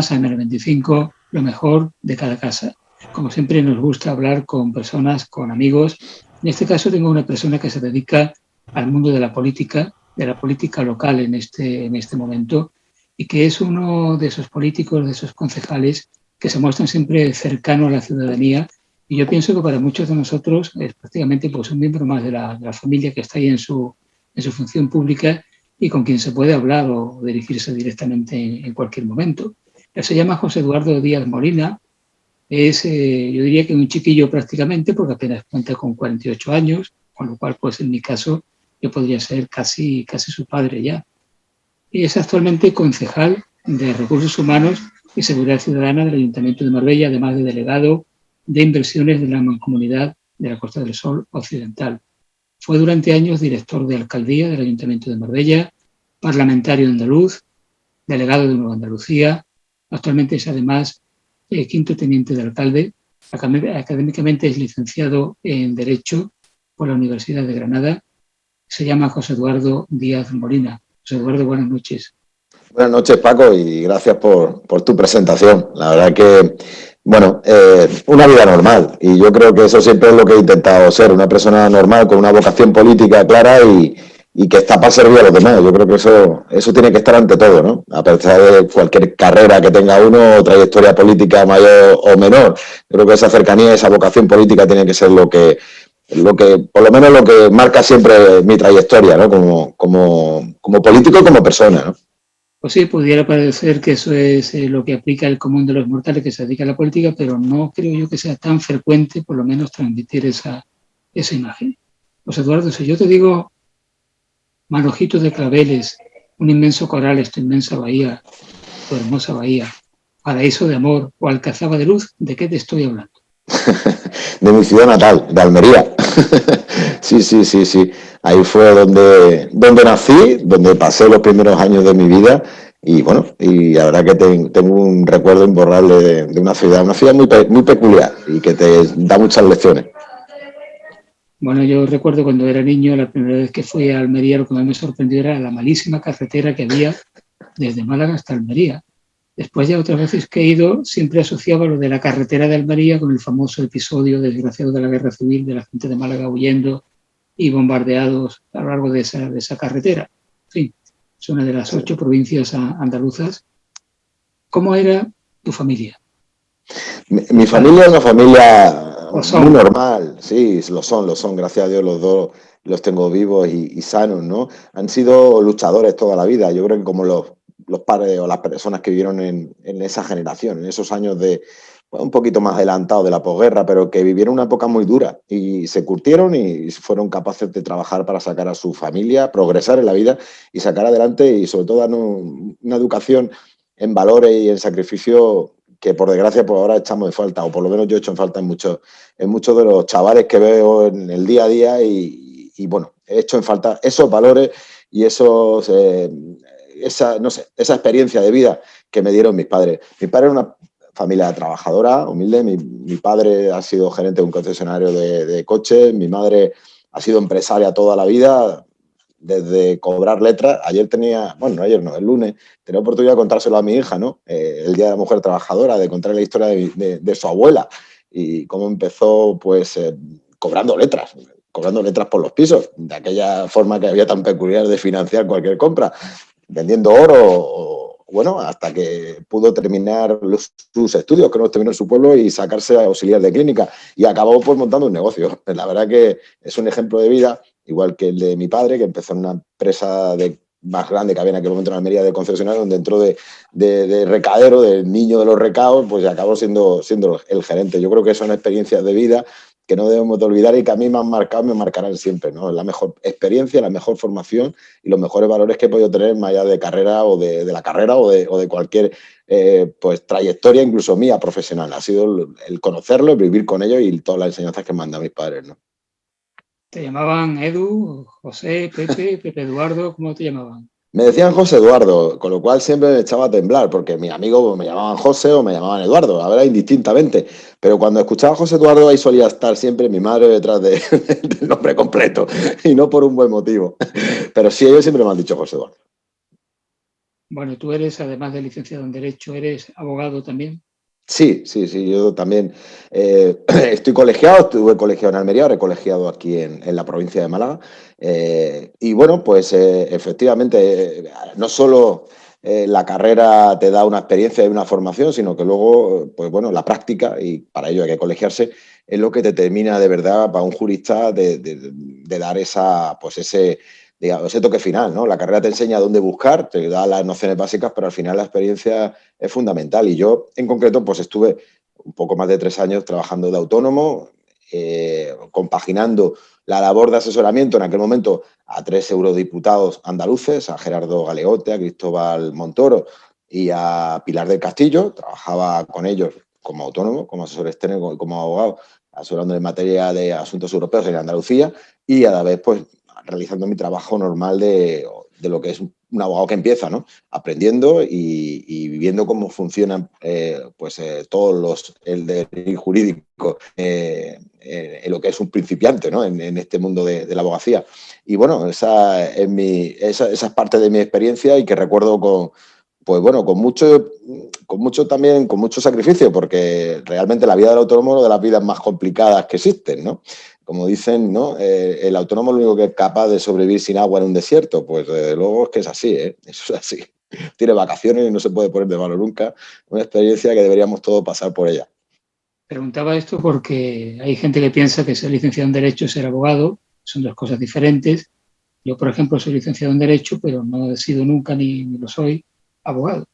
programas AM25, lo mejor de cada casa. Como siempre nos gusta hablar con personas, con amigos. En este caso tengo una persona que se dedica al mundo de la política local en este momento, y que es uno de esos políticos, de esos concejales que se muestran siempre cercanos a la ciudadanía. Y yo pienso que para muchos de nosotros es prácticamente pues, un miembro más de la familia que está ahí en su función pública y con quien se puede hablar o dirigirse directamente en cualquier momento. Él se llama José Eduardo Díaz Molina. Es, yo diría que un chiquillo prácticamente, porque apenas cuenta con 48 años, con lo cual, pues en mi caso, yo podría ser casi su padre ya. Y es actualmente concejal de Recursos Humanos y Seguridad Ciudadana del Ayuntamiento de Marbella, además de delegado de inversiones de la Mancomunidad de la Costa del Sol Occidental. Fue durante años director de alcaldía del Ayuntamiento de Marbella, parlamentario andaluz, delegado de Nueva Andalucía. Actualmente es además quinto teniente de alcalde. Académicamente es licenciado en Derecho por la Universidad de Granada. Se llama José Eduardo Díaz Molina. José Eduardo, buenas noches. Buenas noches, Paco, y gracias por tu presentación. La verdad que, bueno, una vida normal, y yo creo que eso siempre es lo que he intentado ser, una persona normal con una vocación política clara y que está para servir a los demás. Yo creo que eso tiene que estar ante todo, ¿no? A pesar de cualquier carrera que tenga uno o trayectoria política mayor o menor, yo creo que esa cercanía, esa vocación política tiene que ser lo que por lo menos lo que marca siempre mi trayectoria, ¿no? Como político y como persona, ¿no? Pues sí, pudiera parecer que eso es lo que aplica el común de los mortales que se dedica a la política, pero no creo yo que sea tan frecuente, por lo menos, transmitir esa imagen. Pues Eduardo, si yo te digo Manojitos de Claveles, un inmenso coral, esta inmensa bahía, tu hermosa bahía, paraíso de amor o alcazaba de luz, ¿de qué te estoy hablando? De mi ciudad natal, de Almería. Sí. Ahí fue donde nací, donde pasé los primeros años de mi vida y bueno, y la verdad que tengo un recuerdo imborrable de una ciudad muy peculiar y que te da muchas lecciones. Bueno, yo recuerdo cuando era niño, la primera vez que fui a Almería, lo que más me sorprendió era la malísima carretera que había desde Málaga hasta Almería. Después ya otras veces que he ido, siempre asociaba lo de la carretera de Almería con el famoso episodio desgraciado de la Guerra Civil, de la gente de Málaga huyendo y bombardeados a lo largo de esa carretera. En fin, es una de las 8 provincias andaluzas. ¿Cómo era tu familia? Mi familia es una familia muy normal, sí, lo son, gracias a Dios los dos los tengo vivos y sanos, ¿no? Han sido luchadores toda la vida, yo creo que como los padres o las personas que vivieron en esa generación, en esos años un poquito más adelantados de la posguerra, pero que vivieron una época muy dura y se curtieron y fueron capaces de trabajar para sacar a su familia, progresar en la vida y sacar adelante y sobre todo dar una educación en valores y en sacrificio que por desgracia por ahora echamos de falta, o por lo menos yo echo en falta en muchos de los chavales que veo en el día a día y bueno, he hecho en falta esos valores y esa experiencia de vida que me dieron mis padres. Mi padre era una familia trabajadora, humilde, mi padre ha sido gerente de un concesionario de coches, mi madre ha sido empresaria toda la vida, desde cobrar letras. El lunes, tenía oportunidad de contárselo a mi hija, ¿no? El Día de la Mujer Trabajadora, de contarle la historia de su abuela y cómo empezó, pues, cobrando letras por los pisos, de aquella forma que había tan peculiar de financiar cualquier compra, vendiendo oro bueno, hasta que pudo terminar sus estudios, que no terminó en su pueblo, y sacarse auxiliar de clínica. Y acabó pues montando un negocio. La verdad que es un ejemplo de vida, igual que el de mi padre, que empezó en una empresa más grande que había en aquel momento en Almería de concesionario, donde entró de recadero, del niño de los recados, pues acabó siendo el gerente. Yo creo que son experiencias de vida que no debemos de olvidar y que a mí me han marcado y me marcarán siempre, ¿no? La mejor experiencia, la mejor formación y los mejores valores que he podido tener más allá de carrera o de la carrera o de cualquier pues trayectoria, incluso mía, profesional. Ha sido el conocerlo, vivir con ellos y todas las enseñanzas que me han dado mis padres, ¿no? ¿Te llamaban Edu, José, Pepe Eduardo? ¿Cómo te llamaban? Me decían José Eduardo, con lo cual siempre me echaba a temblar, porque mis amigos me llamaban José o me llamaban Eduardo, la verdad, indistintamente. Pero cuando escuchaba José Eduardo, ahí solía estar siempre mi madre detrás del nombre completo, y no por un buen motivo. Pero sí, ellos siempre me han dicho José Eduardo. Bueno, tú eres, además de licenciado en Derecho, ¿eres abogado también? Sí, sí, sí, yo también estoy colegiado, estuve colegiado en Almería, ahora he colegiado aquí en la provincia de Málaga. Y bueno, pues efectivamente, no solo la carrera te da una experiencia y una formación, sino que luego, pues bueno, la práctica, y para ello hay que colegiarse, es lo que te termina de verdad para un jurista de dar esa, pues digamos, ese toque final, ¿no? La carrera te enseña dónde buscar, te da las nociones básicas, pero al final la experiencia es fundamental. Y yo, en concreto, pues estuve un poco más de 3 años trabajando de autónomo, compaginando la labor de asesoramiento en aquel momento a 3 eurodiputados andaluces, a Gerardo Galeote, a Cristóbal Montoro y a Pilar del Castillo. Trabajaba con ellos como autónomo, como asesor externo, como abogado, asesorando en materia de asuntos europeos en Andalucía y a la vez, pues, realizando mi trabajo normal de lo que es un abogado que empieza, ¿no? Aprendiendo y viendo cómo funcionan todos el derecho jurídico en lo que es un principiante, ¿no? En este mundo de la abogacía. Y bueno, esa es parte de mi experiencia y que recuerdo pues bueno, con mucho sacrificio, porque realmente la vida del autónomo es una de las vidas más complicadas que existen, ¿no? Como dicen, ¿no? El autónomo es lo único que es capaz de sobrevivir sin agua en un desierto. Pues desde luego es que es así, ¿eh? Eso es así. Tiene vacaciones y no se puede poner de malo nunca. Una experiencia que deberíamos todos pasar por ella. Preguntaba esto porque hay gente que piensa que ser licenciado en Derecho es ser abogado, son dos cosas diferentes. Yo, por ejemplo, soy licenciado en Derecho, pero no he sido nunca ni lo soy abogado.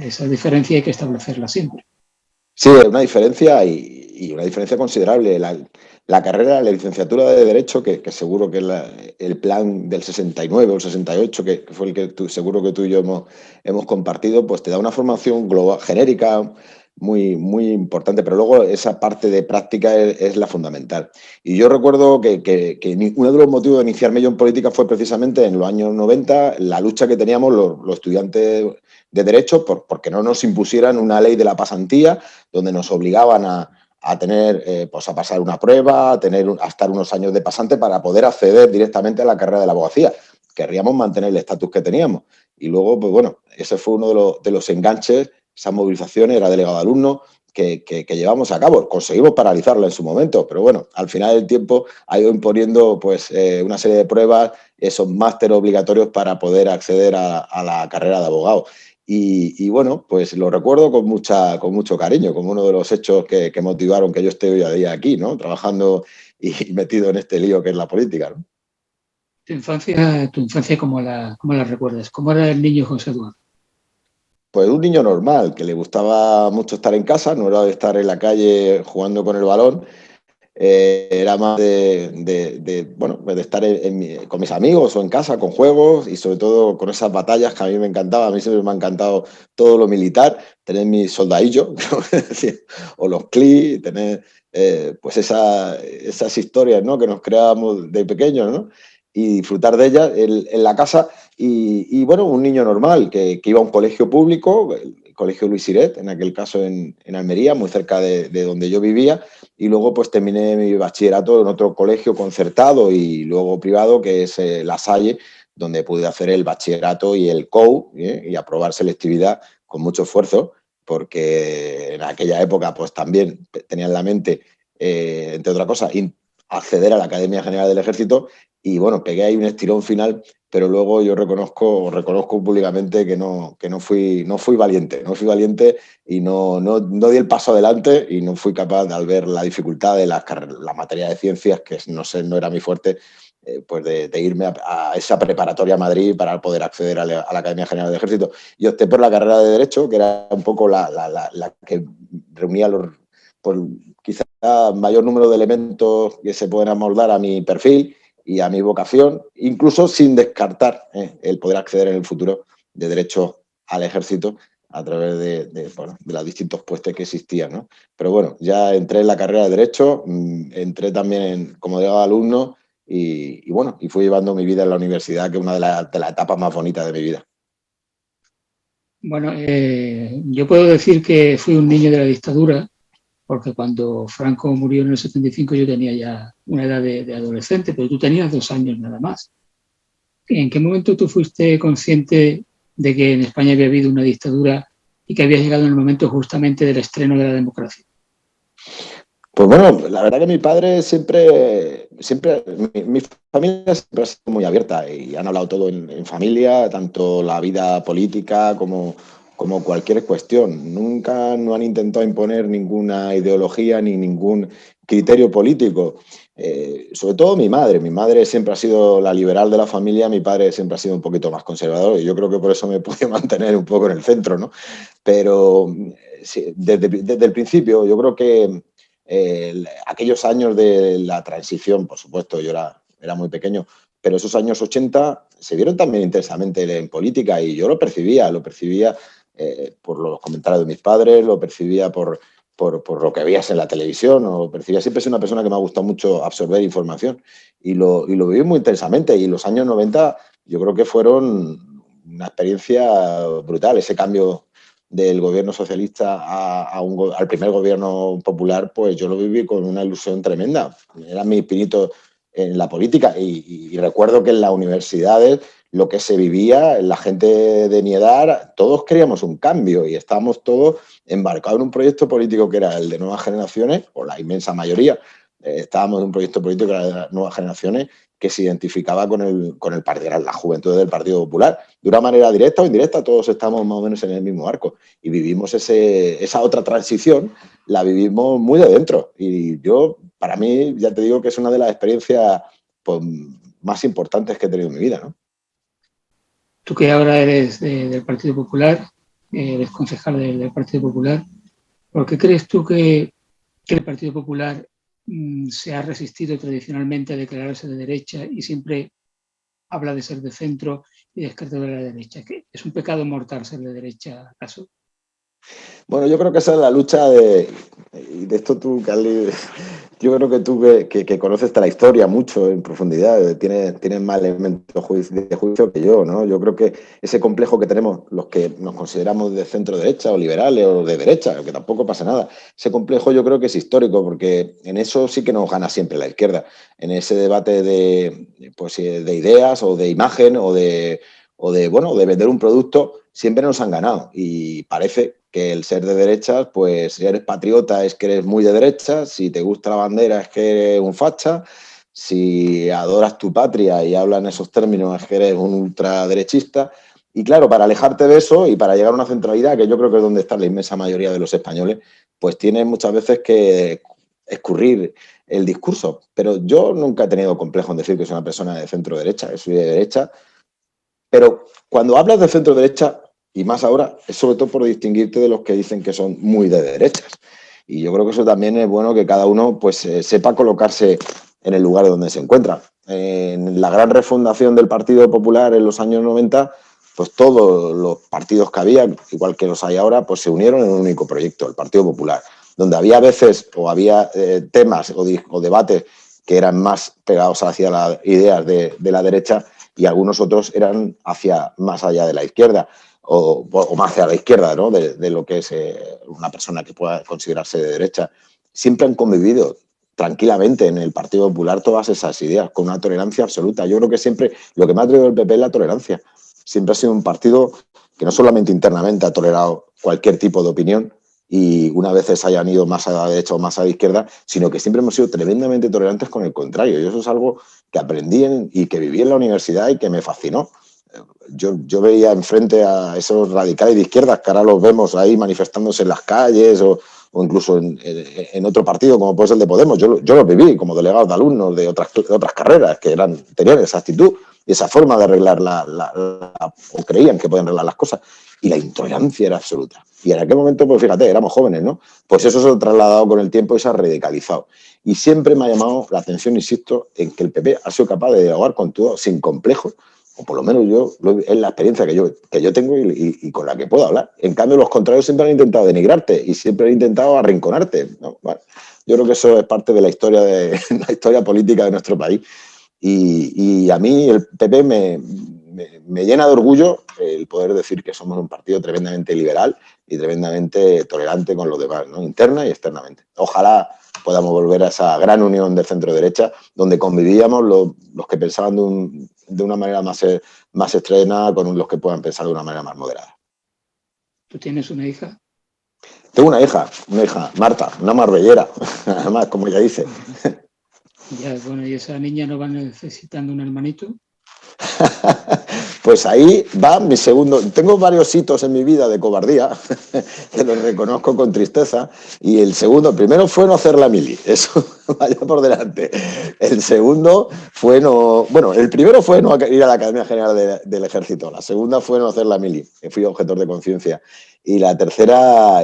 Esa diferencia hay que establecerla siempre. Sí, una diferencia y una diferencia considerable. La carrera, la licenciatura de Derecho, que seguro que es el plan del 69 o el 68, que fue el que seguro que tú y yo hemos compartido, pues te da una formación global, genérica, muy, muy importante, pero luego esa parte de práctica es la fundamental. Y yo recuerdo que uno de los motivos de iniciarme yo en política fue precisamente en los años 90 la lucha que teníamos los estudiantes de Derecho porque no nos impusieran una ley de la pasantía donde nos obligaban a tener, pues a pasar una prueba, a estar unos años de pasante para poder acceder directamente a la carrera de la abogacía. Querríamos mantener el estatus que teníamos. Y luego, pues bueno, ese fue uno de los enganches, esas movilizaciones, era delegado de alumnos, que llevamos a cabo. Conseguimos paralizarlo en su momento, pero bueno, al final del tiempo ha ido imponiendo pues, una serie de pruebas, esos másteres obligatorios para poder acceder a la carrera de abogado. Y bueno, pues lo recuerdo con mucho cariño, como uno de los hechos que motivaron que yo esté hoy a día aquí, ¿no? Trabajando y metido en este lío que es la política, ¿no? ¿Tu infancia cómo la recuerdas? ¿Cómo era el niño José Eduardo? Pues un niño normal, que le gustaba mucho estar en casa, no era de estar en la calle jugando con el balón, era más bueno, de estar con mis amigos o en casa, con juegos y sobre todo con esas batallas que a mí me encantaba. A mí siempre me ha encantado todo lo militar, tener mis soldadillos o los CLI, tener pues esas historias, ¿no? Que nos creábamos de pequeños, ¿no? Y disfrutar de ellas en la casa. Y bueno, un niño normal que iba a un colegio público, el colegio Luis Siret, en aquel caso en Almería, muy cerca de donde yo vivía. Y luego pues terminé mi bachillerato en otro colegio concertado y luego privado, que es La Salle, donde pude hacer el bachillerato y el COU, y aprobar selectividad con mucho esfuerzo, porque en aquella época pues también tenía en la mente, entre otras cosas, acceder a la Academia General del Ejército y bueno, pegué ahí un estirón final, pero luego yo reconozco públicamente que no fui valiente y no di el paso adelante y no fui capaz de, al ver la dificultad de la materia de ciencias, que no sé, no era mi fuerte, pues de irme a esa preparatoria a Madrid para poder acceder a la Academia General del Ejército. Y opté por la carrera de Derecho, que era un poco la que reunía pues, quizá mayor número de elementos que se pueden amoldar a mi perfil y a mi vocación, incluso sin descartar el poder acceder en el futuro de Derecho al Ejército a través de los distintos puestos que existían, ¿no? Pero bueno, ya entré en la carrera de Derecho, entré también como delegado de alumno y bueno, y fui llevando mi vida en la universidad, que es una de las etapas más bonitas de mi vida. Bueno, yo puedo decir que fui un niño de la dictadura, porque cuando Franco murió en el 75 yo tenía ya una edad de adolescente, pero tú tenías 2 años nada más. ¿En qué momento tú fuiste consciente de que en España había habido una dictadura y que había llegado en el momento justamente del estreno de la democracia? Pues bueno, la verdad que mi padre mi familia siempre ha sido muy abierta y han hablado todo en familia, tanto la vida política como cualquier cuestión. Nunca no han intentado imponer ninguna ideología ni ningún criterio político. Sobre todo mi madre siempre ha sido la liberal de la familia, mi padre siempre ha sido un poquito más conservador y yo creo que por eso me pude mantener un poco en el centro, ¿no? Pero sí, desde el principio yo creo que aquellos años de la transición, por supuesto, yo era muy pequeño, pero esos años 80 se vieron también intensamente en política y yo lo percibía por los comentarios de mis padres, lo percibía por lo que veías en la televisión, o lo percibía. Siempre he sido una persona que me ha gustado mucho absorber información y lo viví muy intensamente. Y los años 90 yo creo que fueron una experiencia brutal, ese cambio del gobierno socialista al primer gobierno popular, pues yo lo viví con una ilusión tremenda. Era mi pinito en la política y recuerdo que en las universidades lo que se vivía, la gente de mi edad, todos queríamos un cambio y estábamos todos embarcados en un proyecto político que era el de Nuevas Generaciones, o la inmensa mayoría, estábamos en un proyecto político que era de Nuevas Generaciones que se identificaba con el partido, la juventud del Partido Popular. De una manera directa o indirecta, todos estamos más o menos en el mismo arco. Y vivimos esa otra transición, la vivimos muy de dentro. Y yo, para mí, ya te digo que es una de las experiencias pues, más importantes que he tenido en mi vida, ¿no? Tú que ahora eres del Partido Popular, eres concejal del Partido Popular, ¿por qué crees tú que el Partido Popular se ha resistido tradicionalmente a declararse de derecha y siempre habla de ser de centro y descarta de la derecha? ¿Que es un pecado mortal ser de derecha, acaso? Bueno, yo creo que esa es la lucha y de esto tú, Carly, yo creo que tú que conoces la historia mucho en profundidad, tienes más elementos de juicio que yo, ¿no? Yo creo que ese complejo que tenemos los que nos consideramos de centro derecha o liberales o de derecha, que tampoco pasa nada, ese complejo yo creo que es histórico porque en eso sí que nos gana siempre la izquierda, en ese debate de ideas o de imagen bueno, de vender un producto, siempre nos han ganado y parece que el ser de derechas, pues si eres patriota es que eres muy de derechas, si te gusta la bandera es que eres un facha, si adoras tu patria y hablas en esos términos es que eres un ultraderechista. Y claro, para alejarte de eso y para llegar a una centralidad, que yo creo que es donde está la inmensa mayoría de los españoles, pues tienes muchas veces que escurrir el discurso. Pero yo nunca he tenido complejo en decir que soy una persona de centro derecha, que soy de derecha, pero cuando hablas de centro derecha, y más ahora, es sobre todo por distinguirte de los que dicen que son muy de derechas. Y yo creo que eso también es bueno que cada uno pues sepa colocarse en el lugar donde se encuentra. En la gran refundación del Partido Popular en los años 90, pues todos los partidos que había, igual que los hay ahora, pues se unieron en un único proyecto, el Partido Popular, donde había veces o había temas o debates que eran más pegados hacia las ideas de la derecha y algunos otros eran más allá de la izquierda o más hacia la izquierda, ¿no? de lo que es una persona que pueda considerarse de derecha. Siempre han convivido tranquilamente en el Partido Popular todas esas ideas, con una tolerancia absoluta. Yo creo que siempre lo que me ha traído el PP es la tolerancia. Siempre ha sido un partido que no solamente internamente ha tolerado cualquier tipo de opinión, y una vez hayan ido más a la derecha o más a la izquierda, sino que siempre hemos sido tremendamente tolerantes con el contrario. Y eso es algo que aprendí y que viví en la universidad y que me fascinó. Yo veía enfrente a esos radicales de izquierdas que ahora los vemos ahí manifestándose en las calles o incluso en otro partido como puede ser el de Podemos. Yo los viví como delegados de alumnos de otras carreras que tenían esa actitud y esa forma de arreglar o creían que podían arreglar las cosas. Y la intolerancia era absoluta. Y en aquel momento, pues fíjate, éramos jóvenes, ¿no? Pues eso se ha trasladado con el tiempo y se ha radicalizado. Y siempre me ha llamado la atención, insisto, en que el PP ha sido capaz de dialogar con todo sin complejos, o por lo menos es la experiencia que yo tengo y con la que puedo hablar. En cambio, los contrarios siempre han intentado denigrarte y siempre han intentado arrinconarte, ¿no? Bueno, yo creo que eso es parte de la la historia política de nuestro país. Y a mí el PP me llena de orgullo el poder decir que somos un partido tremendamente liberal y tremendamente tolerante con los demás, ¿no? Interna y externamente. Ojalá podamos volver a esa gran unión de centro-derecha donde convivíamos los que pensaban de una manera más estrenada con los que puedan pensar de una manera más moderada. ¿Tú tienes una hija? Tengo una hija, Marta, una marbellera, además, como ella dice. Ya, bueno, ¿y esa niña no va necesitando un hermanito? Pues ahí va mi segundo. Tengo varios hitos en mi vida de cobardía, que los reconozco con tristeza. Y el segundo, primero fue no hacer la mili, eso vaya por delante. El segundo fue no. Bueno, el primero fue no ir a la Academia General del Ejército. La segunda fue no hacer la mili, que fui objetor de conciencia. Y la tercera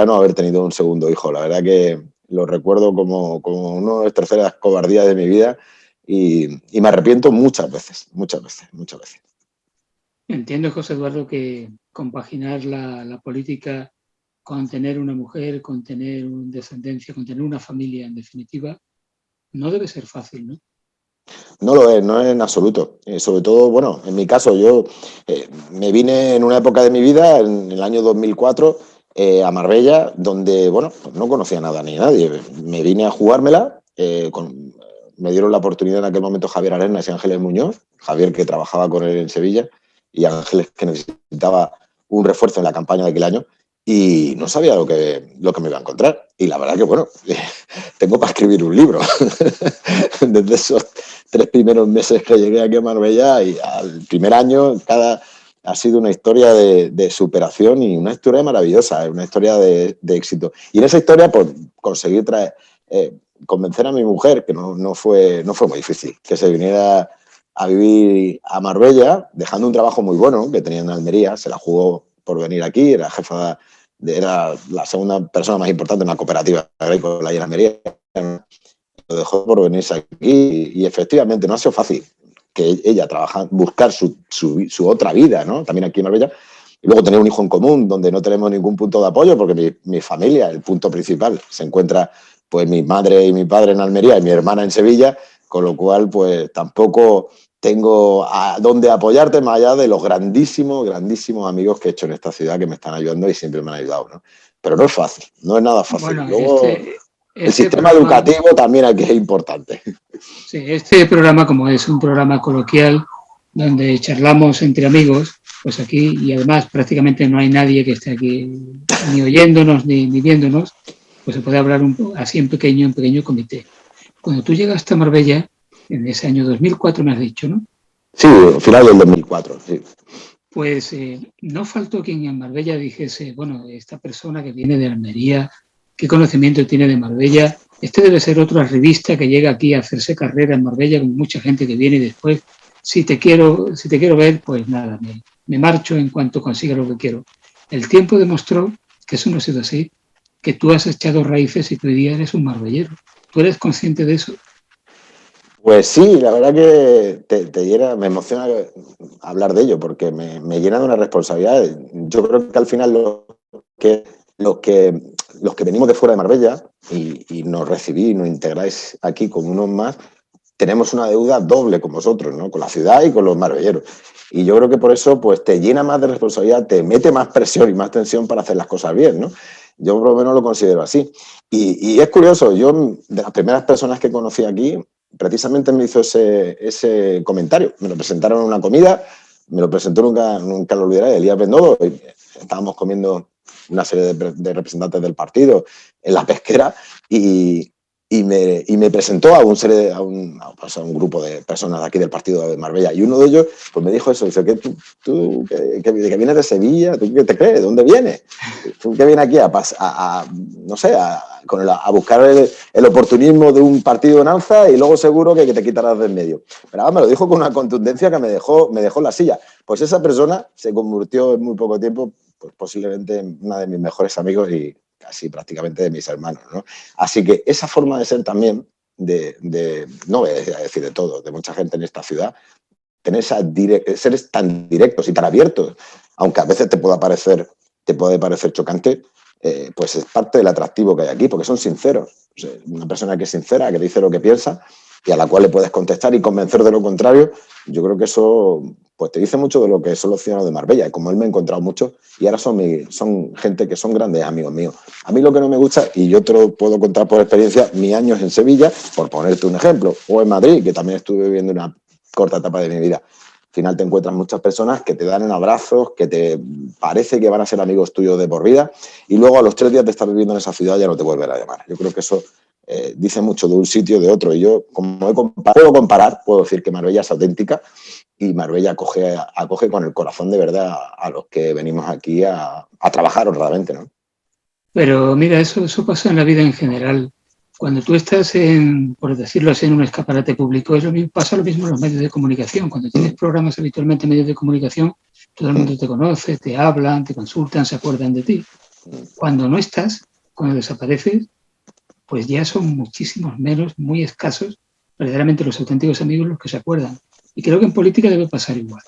no haber tenido un segundo hijo. La verdad que lo recuerdo como una de las terceras cobardías de mi vida. Y me arrepiento muchas veces. Entiendo, José Eduardo, que compaginar la política con tener una mujer, con tener una descendencia, con tener una familia, en definitiva, no debe ser fácil, ¿no? No es en absoluto. Sobre todo, bueno, en mi caso, yo me vine en una época de mi vida, en el año 2004, a Marbella, donde, bueno, no conocía nada ni nadie. Me vine a jugármela, me dieron la oportunidad en aquel momento Javier Arenas y Ángeles Muñoz, Javier que trabajaba con él en Sevilla y Ángeles que necesitaba un refuerzo en la campaña de aquel año y no sabía lo que me iba a encontrar. Y la verdad que, bueno, tengo para escribir un libro. Desde esos 3 primeros meses que llegué aquí a Marbella y al primer año, ha sido una historia de superación y una historia maravillosa, una historia de éxito. Y en esa historia, pues, conseguí convencer a mi mujer, que no fue muy difícil, que se viniera a vivir a Marbella, dejando un trabajo muy bueno que tenía en Almería, se la jugó por venir aquí, era jefa era la segunda persona más importante en una cooperativa agrícola ahí en Almería, lo dejó por venirse aquí y efectivamente no ha sido fácil que ella buscar su otra vida, ¿no? También aquí en Marbella, y luego tener un hijo en común donde no tenemos ningún punto de apoyo porque mi familia, el punto principal, se encuentra pues mi madre y mi padre en Almería y mi hermana en Sevilla, con lo cual pues tampoco tengo a dónde apoyarte más allá de los grandísimos amigos que he hecho en esta ciudad que me están ayudando y siempre me han ayudado, ¿no? Pero no es fácil, no es nada fácil. Bueno, luego, el sistema educativo también aquí es importante. Sí, este programa, como es un programa coloquial donde charlamos entre amigos, pues aquí, y además prácticamente no hay nadie que esté aquí ni oyéndonos ni viéndonos, pues se puede hablar así en pequeño comité. Cuando tú llegaste a Marbella, en ese año 2004 me has dicho, ¿no? Sí, final del 2004, sí. Pues no faltó quien en Marbella dijese, bueno, esta persona que viene de Almería, ¿qué conocimiento tiene de Marbella? Este debe ser otra revista que llega aquí a hacerse carrera en Marbella con mucha gente que viene y después, si te quiero ver, pues nada, me marcho en cuanto consiga lo que quiero. El tiempo demostró que eso no ha sido así, que tú has echado raíces y que hoy día eres un marbellero. ¿Tú eres consciente de eso? Pues sí, la verdad que te llena, me emociona hablar de ello porque me llena de una responsabilidad. Yo creo que al final los que venimos de fuera de Marbella y nos recibís, nos integráis aquí como unos más, tenemos una deuda doble con vosotros, ¿no? Con la ciudad y con los marbelleros. Y yo creo que por eso pues, te llena más de responsabilidad, te mete más presión y más tensión para hacer las cosas bien, ¿no? Yo por lo menos lo considero así. Y es curioso, yo de las primeras personas que conocí aquí, precisamente me hizo ese comentario. Me lo presentaron en una comida, me lo presentó, nunca lo olvidaré, Elías Bendodo. Estábamos comiendo una serie de representantes del partido en la pesquera y me presentó a un grupo de personas de aquí del partido de Marbella. Y uno de ellos pues me dijo eso, dice, tú que vienes de Sevilla, ¿tú qué te crees? ¿De dónde vienes? ¿Tú que vienes aquí a buscar el oportunismo de un partido en alza y luego seguro que te quitarás de en medio? Pero me lo dijo con una contundencia que me dejó en la silla. Pues esa persona se convirtió en muy poco tiempo pues posiblemente en una de mis mejores amigos y casi prácticamente de mis hermanos, ¿no? Así que esa forma de ser también, no voy a decir de todo, de mucha gente en esta ciudad, tener ser tan directos y tan abiertos, aunque a veces te puede parecer chocante, pues es parte del atractivo que hay aquí, porque son sinceros. O sea, una persona que es sincera, que dice lo que piensa y a la cual le puedes contestar y convencer de lo contrario, yo creo que eso pues te dice mucho de lo que son los ciudadanos de Marbella. Y como él me he encontrado mucho, y ahora son gente que son grandes amigos míos. A mí lo que no me gusta, y yo te lo puedo contar por experiencia, mis años en Sevilla, por ponerte un ejemplo, o en Madrid, que también estuve viviendo corta etapa de mi vida. Al final te encuentras muchas personas que te dan en abrazos, que te parece que van a ser amigos tuyos de por vida, y luego a los 3 días de estar viviendo en esa ciudad ya no te vuelven a llamar. Yo creo que eso dice mucho de un sitio de otro. Y yo, como puedo comparar, puedo decir que Marbella es auténtica y Marbella acoge con el corazón de verdad a los que venimos aquí a trabajar honradamente, ¿no? Pero mira, eso pasa en la vida en general. Cuando tú estás por decirlo así, en un escaparate público, pasa lo mismo en los medios de comunicación. Cuando tienes programas habitualmente en medios de comunicación, todo el mundo te conoce, te hablan, te consultan, se acuerdan de ti. Cuando no estás, cuando desapareces, pues ya son muchísimos menos, muy escasos, verdaderamente los auténticos amigos los que se acuerdan. Y creo que en política debe pasar igual.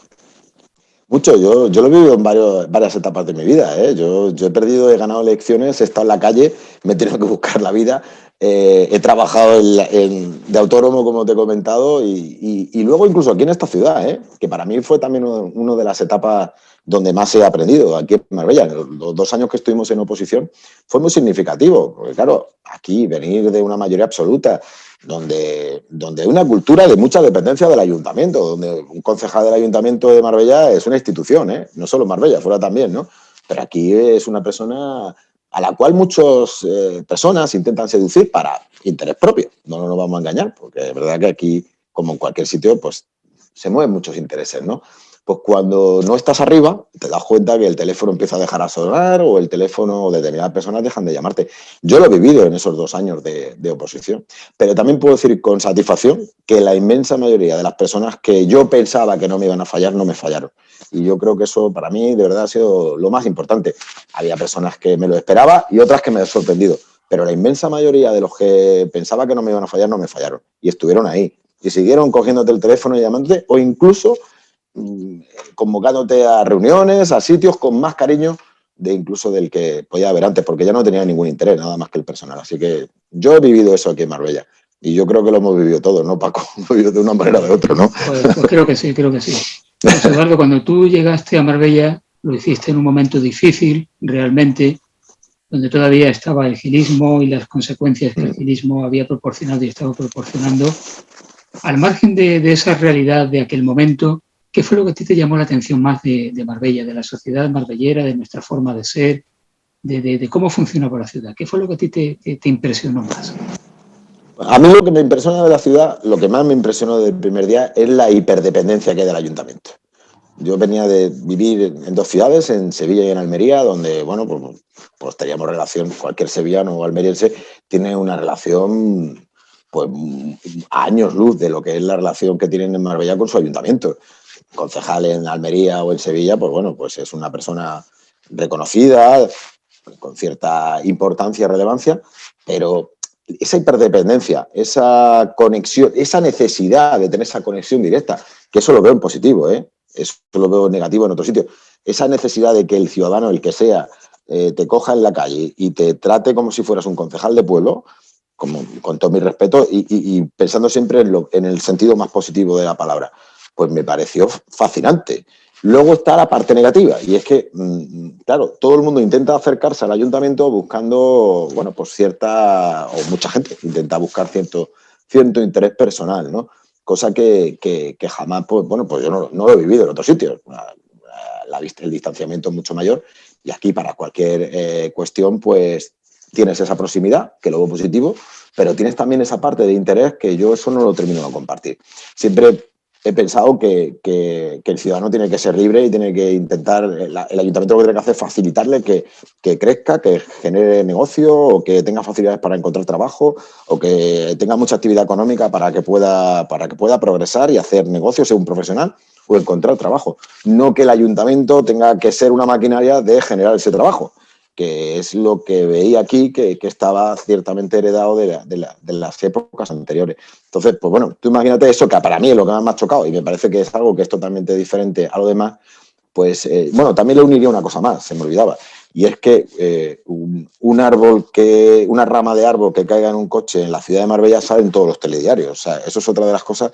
Mucho, yo lo he vivido en varias etapas de mi vida, ¿eh? Yo he perdido, he ganado elecciones, he estado en la calle, me he tenido que buscar la vida, he trabajado de autónomo, como te he comentado, y luego incluso aquí en esta ciudad, ¿eh? Que para mí fue también una de las etapas donde más he aprendido, aquí en Marbella. Los 2 años que estuvimos en oposición fue muy significativo, porque claro, aquí venir de una mayoría absoluta, donde hay una cultura de mucha dependencia del ayuntamiento, donde un concejal del ayuntamiento de Marbella es una institución, ¿eh? No solo en Marbella, fuera también, ¿no? Pero aquí es una persona a la cual muchas personas intentan seducir para interés propio. No nos vamos a engañar, porque es verdad que aquí, como en cualquier sitio, pues se mueven muchos intereses, ¿no? Pues cuando no estás arriba, te das cuenta que el teléfono empieza a dejar a sonar o el teléfono o determinadas personas dejan de llamarte. Yo lo he vivido en esos 2 años de oposición, pero también puedo decir con satisfacción que la inmensa mayoría de las personas que yo pensaba que no me iban a fallar, no me fallaron. Y yo creo que eso para mí de verdad ha sido lo más importante. Había personas que me lo esperaba y otras que me han sorprendido, pero la inmensa mayoría de los que pensaba que no me iban a fallar, no me fallaron. Y estuvieron ahí. Y siguieron cogiéndote el teléfono y llamándote, o incluso convocándote a reuniones, a sitios con más cariño incluso del que podía haber antes, porque ya no tenía ningún interés, nada más que el personal. Así que yo he vivido eso aquí en Marbella. Y yo creo que lo hemos vivido todos, ¿no, Paco? Hemos vivido de una manera o de otra, ¿no? Pues creo que sí, creo que sí. Pues, Eduardo, cuando tú llegaste a Marbella, lo hiciste en un momento difícil, realmente, donde todavía estaba el gilismo y las consecuencias que el gilismo había proporcionado y estaba proporcionando. Al margen de esa realidad de aquel momento, ¿qué fue lo que a ti te llamó la atención más de Marbella, de la sociedad marbellera, de nuestra forma de ser, de cómo funcionaba la ciudad? ¿Qué fue lo que a ti te impresionó más? A mí lo que me impresiona de la ciudad, lo que más me impresionó del primer día es la hiperdependencia que hay del ayuntamiento. Yo venía de vivir en 2 ciudades, en Sevilla y en Almería, donde, bueno, pues teníamos relación, cualquier sevillano o almeriense tiene una relación, pues, a años luz de lo que es la relación que tienen en Marbella con su ayuntamiento. El concejal en Almería o en Sevilla, pues bueno, pues es una persona reconocida, con cierta importancia y relevancia, pero esa hiperdependencia, esa conexión, esa necesidad de tener esa conexión directa, que eso lo veo en positivo, ¿eh? Eso lo veo negativo en otro sitio. Esa necesidad de que el ciudadano, el que sea, te coja en la calle y te trate como si fueras un concejal de pueblo, con todo mi respeto y pensando siempre en el sentido más positivo de la palabra, pues me pareció fascinante. Luego está la parte negativa, y es que, claro, todo el mundo intenta acercarse al ayuntamiento buscando, bueno, pues mucha gente intenta buscar cierto interés personal, ¿no? Cosa que jamás, pues bueno, pues yo no lo he vivido en otros sitios. El distanciamiento es mucho mayor y aquí para cualquier cuestión, pues tienes esa proximidad, que lo veo positivo, pero tienes también esa parte de interés que yo eso no lo termino de compartir. Siempre he pensado que el ciudadano tiene que ser libre y tiene que intentar, el ayuntamiento lo que tiene que hacer es facilitarle que crezca, que genere negocio o que tenga facilidades para encontrar trabajo o que tenga mucha actividad económica para que pueda progresar y hacer negocios, ser un profesional o encontrar trabajo. No que el ayuntamiento tenga que ser una maquinaria de generar ese trabajo, que es lo que veía aquí, que estaba ciertamente heredado de las épocas anteriores. Entonces, pues bueno, tú imagínate eso, que para mí es lo que más me ha chocado y me parece que es algo que es totalmente diferente a lo demás, pues bueno, también le uniría una cosa más, se me olvidaba, y es que una rama de árbol que caiga en un coche en la ciudad de Marbella sale en todos los telediarios. O sea, eso es otra de las cosas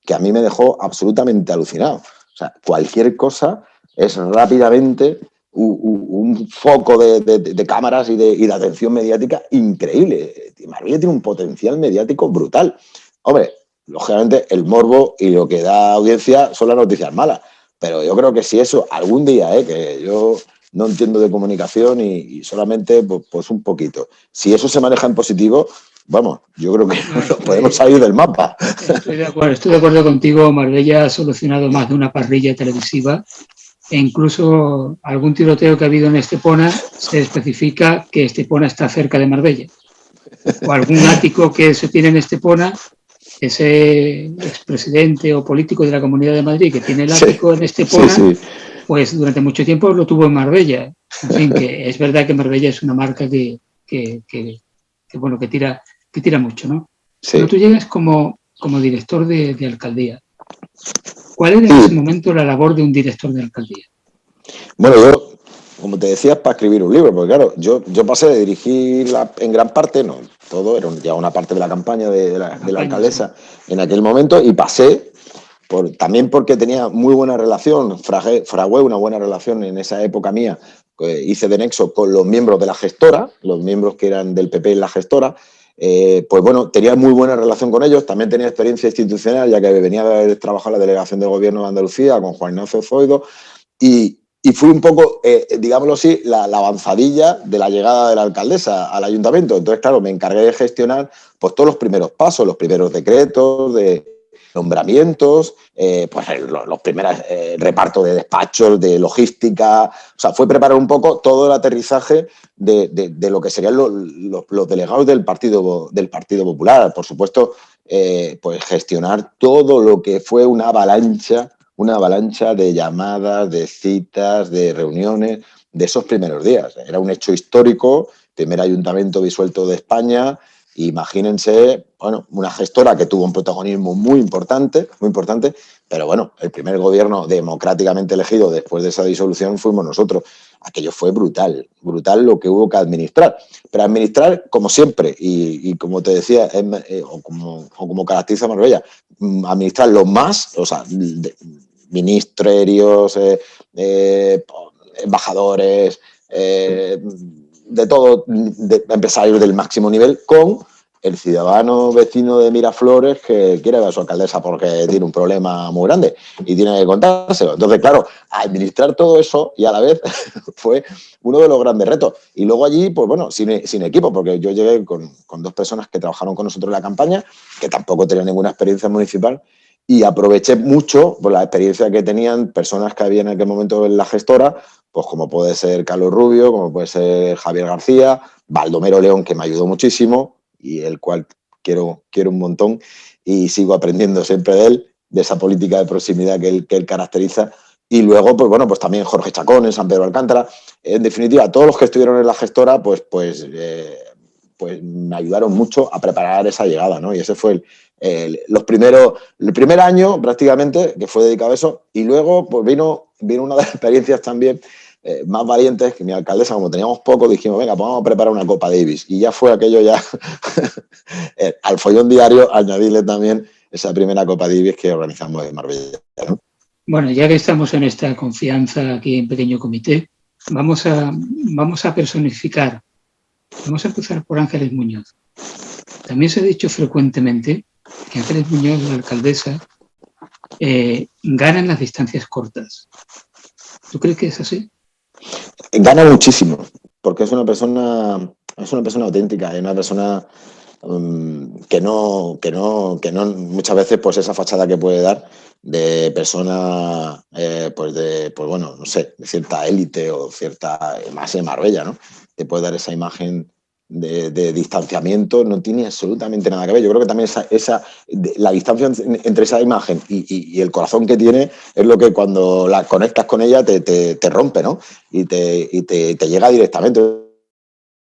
que a mí me dejó absolutamente alucinado. O sea, cualquier cosa es rápidamente un foco de cámaras y de atención mediática increíble. Marbella tiene un potencial mediático brutal. Hombre, lógicamente el morbo y lo que da audiencia son las noticias malas. Pero yo creo que si eso algún día, que yo no entiendo de comunicación y solamente pues un poquito, si eso se maneja en positivo, vamos, yo creo que no podemos salir del mapa. Estoy de acuerdo contigo. Marbella ha solucionado más de una parrilla televisiva e incluso algún tiroteo que ha habido en Estepona se especifica que Estepona está cerca de Marbella. O algún ático que se tiene en Estepona, ese expresidente o político de la Comunidad de Madrid que tiene el ático en Estepona, pues durante mucho tiempo lo tuvo en Marbella. En fin, que es verdad que Marbella es una marca que tira mucho, ¿no? Sí. Pero tú llegas como director de alcaldía. ¿Cuál era en ese momento la labor de un director de alcaldía? Bueno, yo, como te decía, para escribir un libro, porque claro, yo pasé de dirigir en gran parte, no, todo, era ya una parte de la campaña de la alcaldesa en aquel momento, y pasé también porque tenía muy buena relación, fragué una buena relación en esa época mía, hice de nexo con los miembros de la gestora, los miembros que eran del PP en la gestora. Pues bueno, tenía muy buena relación con ellos, también tenía experiencia institucional, ya que venía de haber trabajado en la Delegación de Gobierno de Andalucía con Juan Ignacio Zoido, y fui un poco, digámoslo así, la avanzadilla de la llegada de la alcaldesa al ayuntamiento. Entonces, claro, me encargué de gestionar pues todos los primeros pasos, los primeros decretos de nombramientos, pues los primeros repartos de despachos, de logística. O sea, fue preparar un poco todo el aterrizaje de lo que serían los delegados del Partido Popular. Por supuesto, pues gestionar todo lo que fue una avalancha de llamadas, de citas, de reuniones de esos primeros días. Era un hecho histórico, primer ayuntamiento disuelto de España. Imagínense, bueno, una gestora que tuvo un protagonismo muy importante, pero bueno, el primer gobierno democráticamente elegido después de esa disolución fuimos nosotros. Aquello fue brutal lo que hubo que administrar. Pero administrar, como siempre, y como te decía, o como caracteriza Marbella, administrar lo más, o sea, ministerios, embajadores, de todo, de empresarios del máximo nivel, con el ciudadano vecino de Miraflores que quiere ver a su alcaldesa porque tiene un problema muy grande y tiene que contárselo. Entonces, claro, administrar todo eso y a la vez fue uno de los grandes retos. Y luego allí, pues bueno, sin equipo, porque yo llegué con 2 personas que trabajaron con nosotros en la campaña, que tampoco tenían ninguna experiencia municipal, y aproveché mucho por la experiencia que tenían personas que había en aquel momento en la gestora, pues como puede ser Carlos Rubio, como puede ser Javier García, Baldomero León, que me ayudó muchísimo y el cual quiero un montón y sigo aprendiendo siempre de él, de esa política de proximidad que él caracteriza. Y luego, pues bueno, pues también Jorge Chacón en San Pedro Alcántara. En definitiva, todos los que estuvieron en la gestora, pues me ayudaron mucho a preparar esa llegada, ¿no? Y ese fue el primer año prácticamente que fue dedicado a eso. Y luego pues vino una de las experiencias también más valientes, que mi alcaldesa, como teníamos poco, dijimos, venga, pues vamos a preparar una Copa Davis. Y ya fue aquello ya al follón diario añadirle también esa primera Copa Davis que organizamos en Marbella, ¿no? Bueno, ya que estamos en esta confianza aquí en Pequeño Comité, vamos a personificar. Vamos a empezar por Ángeles Muñoz. También se ha dicho frecuentemente que Ángeles Muñoz, la alcaldesa, gana en las distancias cortas. ¿Tú crees que es así? Gana muchísimo, porque es una persona auténtica, es una persona que no muchas veces pues esa fachada que puede dar de persona pues bueno, no sé, de cierta élite o cierta, más en Marbella, ¿no? Te puede dar esa imagen de distanciamiento, no tiene absolutamente nada que ver. Yo creo que también la distancia entre esa imagen y el corazón que tiene es lo que cuando la conectas con ella te rompe, ¿no? Y te llega directamente.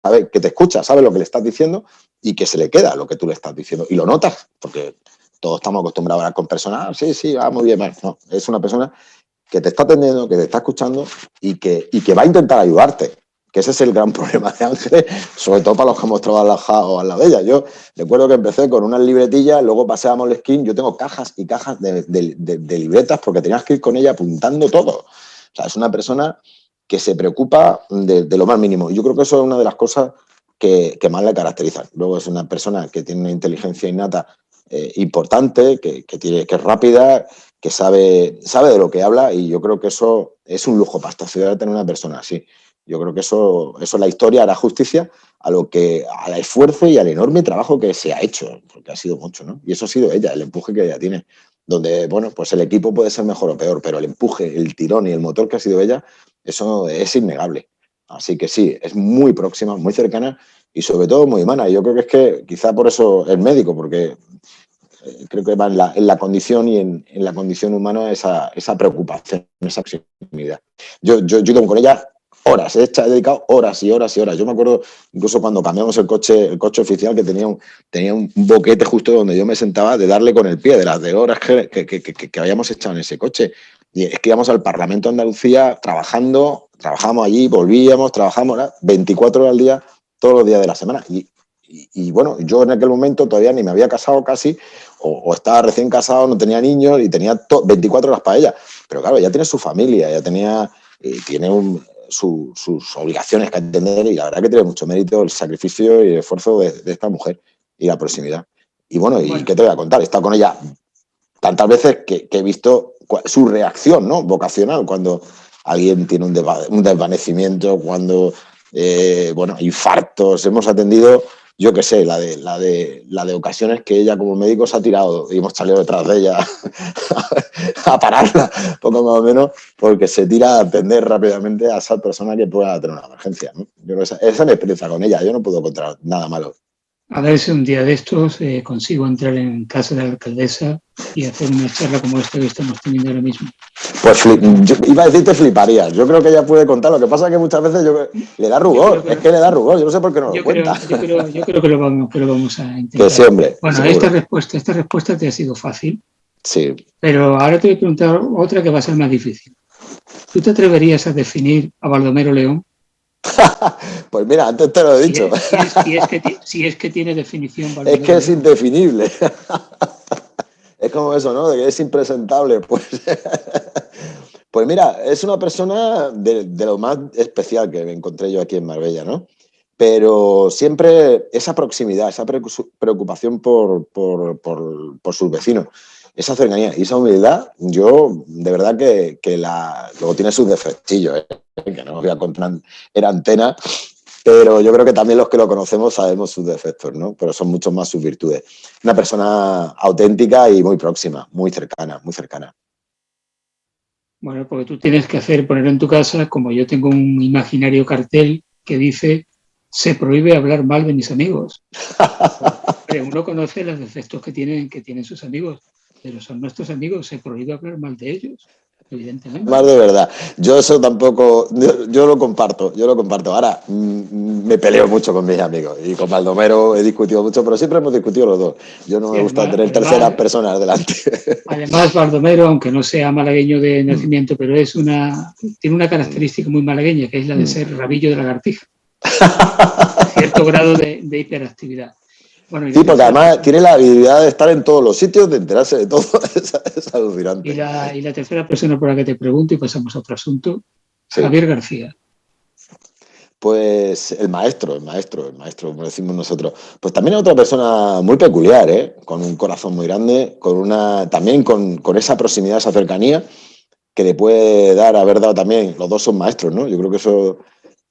Sabe que te escucha, sabe lo que le estás diciendo y que se le queda lo que tú le estás diciendo. Y lo notas, porque todos estamos acostumbrados a hablar con personas, sí, muy bien, bueno. No, es una persona que te está atendiendo, que te está escuchando y que va a intentar ayudarte. Que ese es el gran problema de Ángeles, sobre todo para los que hemos trabajado al lado de ella. Yo recuerdo que empecé con unas libretillas, luego pasé a Moleskine, yo tengo cajas y cajas de libretas porque tenías que ir con ella apuntando todo. O sea, es una persona que se preocupa de lo más mínimo. Yo creo que eso es una de las cosas que más le caracterizan. Luego es una persona que tiene una inteligencia innata importante, que es rápida, que sabe de lo que habla, y yo creo que eso es un lujo para esta ciudad tener una persona así. Yo creo que eso la historia hará justicia al esfuerzo y al enorme trabajo que se ha hecho, porque ha sido mucho, ¿no? Y eso ha sido ella, el empuje que ella tiene. Donde, bueno, pues el equipo puede ser mejor o peor, pero el empuje, el tirón y el motor que ha sido ella, eso es innegable. Así que sí, es muy próxima, muy cercana y sobre todo muy humana. Y yo creo que es que quizá por eso es médico, porque creo que va en la condición y en la condición humana esa preocupación, esa proximidad. Yo tengo con ella horas, he dedicado horas y horas y horas. Yo me acuerdo incluso cuando cambiamos el coche oficial, que tenía un boquete justo donde yo me sentaba, de darle con el pie, de las de horas que habíamos echado en ese coche. Y es que íbamos al Parlamento de Andalucía trabajábamos allí, volvíamos, trabajamos 24 horas al día, todos los días de la semana. Y bueno, yo en aquel momento todavía ni me había casado casi, o estaba recién casado, no tenía niños y tenía 24 horas para ella. Pero claro, ya tiene su familia, ya tiene sus obligaciones que atender, y la verdad que tiene mucho mérito el sacrificio y el esfuerzo de esta mujer y la proximidad. Y bueno, ¿y qué te voy a contar? He estado con ella tantas veces que he visto su reacción, ¿no?, vocacional, cuando alguien tiene un desvanecimiento, cuando, bueno, infartos. Hemos atendido, yo qué sé, la de ocasiones que ella como médico se ha tirado y hemos salido detrás de ella a pararla, poco más o menos, porque se tira a atender rápidamente a esa persona que pueda tener una emergencia, ¿no? Yo creo que esa es mi experiencia con ella. Yo no puedo contar nada malo. A ver si un día de estos consigo entrar en casa de la alcaldesa y hacer una charla como esta que estamos teniendo ahora mismo. Pues yo iba a decirte fliparías. Yo creo que ella puede contar. Lo que pasa es que muchas veces le da rubor. Es que le da rubor. Yo no sé por qué no lo cuenta. Yo creo que lo vamos a intentar. Que sí, hombre. Bueno, seguro. Esta respuesta te ha sido fácil. Sí. Pero ahora te voy a preguntar otra que va a ser más difícil. ¿Tú te atreverías a definir a Baldomero León? Pues mira, antes te lo he dicho. Si es que tiene definición. Baldomero, es que es indefinible. Es como eso, ¿no? De que es impresentable. Pues mira, es una persona de lo más especial que me encontré yo aquí en Marbella, ¿no? Pero siempre esa proximidad, esa preocupación por sus vecinos, esa cercanía y esa humildad, yo de verdad que luego tiene sus defectillos, que no os voy a contar, era antena, pero yo creo que también los que lo conocemos sabemos sus defectos, ¿no? Pero son mucho más sus virtudes. Una persona auténtica y muy próxima, muy cercana, muy cercana. Bueno, porque tú tienes que poner en tu casa, como yo tengo un imaginario cartel que dice: se prohíbe hablar mal de mis amigos. Pero uno conoce los defectos que tienen sus amigos, pero son nuestros amigos, se prohíbe hablar mal de ellos, evidentemente. Más de verdad. Yo eso tampoco, yo lo comparto. Ahora, me peleo mucho con mis amigos y con Baldomero he discutido mucho, pero siempre hemos discutido los dos. Yo no me gusta tener terceras personas delante. Además, Baldomero, aunque no sea malagueño de nacimiento, pero tiene una característica muy malagueña, que es la de ser rabillo de lagartija. Cierto grado de hiperactividad. Bueno, sí, porque además tiene la habilidad de estar en todos los sitios, de enterarse de todo. Es alucinante. Y la tercera persona por la que te pregunto, y pasamos a otro asunto, sí. Javier García. Pues el maestro, como decimos nosotros. Pues también es otra persona muy peculiar, ¿eh? Con un corazón muy grande, también con esa proximidad, esa cercanía que le puede haber dado también. Los dos son maestros, ¿no? Yo creo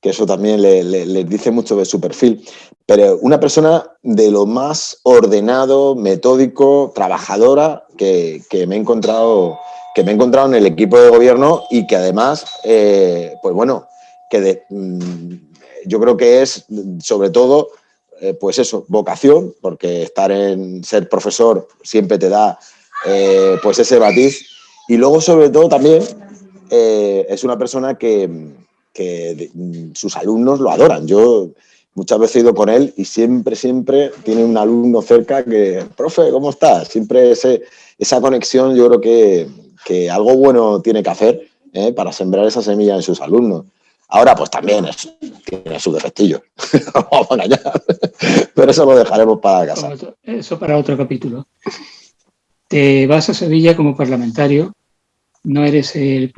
que eso también le dice mucho de su perfil. Pero una persona de lo más ordenado, metódico, trabajadora que me he encontrado en el equipo de gobierno, y que además, pues bueno, yo creo que es sobre todo, pues eso, vocación, porque ser profesor siempre te da pues ese matiz. Y luego, sobre todo, también es una persona que sus alumnos lo adoran. Yo muchas veces he ido con él y siempre tiene un alumno cerca que, profe, ¿cómo estás? Siempre esa conexión. Yo creo que algo bueno tiene que hacer para sembrar esa semilla en sus alumnos. Ahora, pues también tiene su defectillo. Vamos a engañar. Pero eso lo dejaremos para casa. Eso para otro capítulo. Te vas a Sevilla como parlamentario. No eres el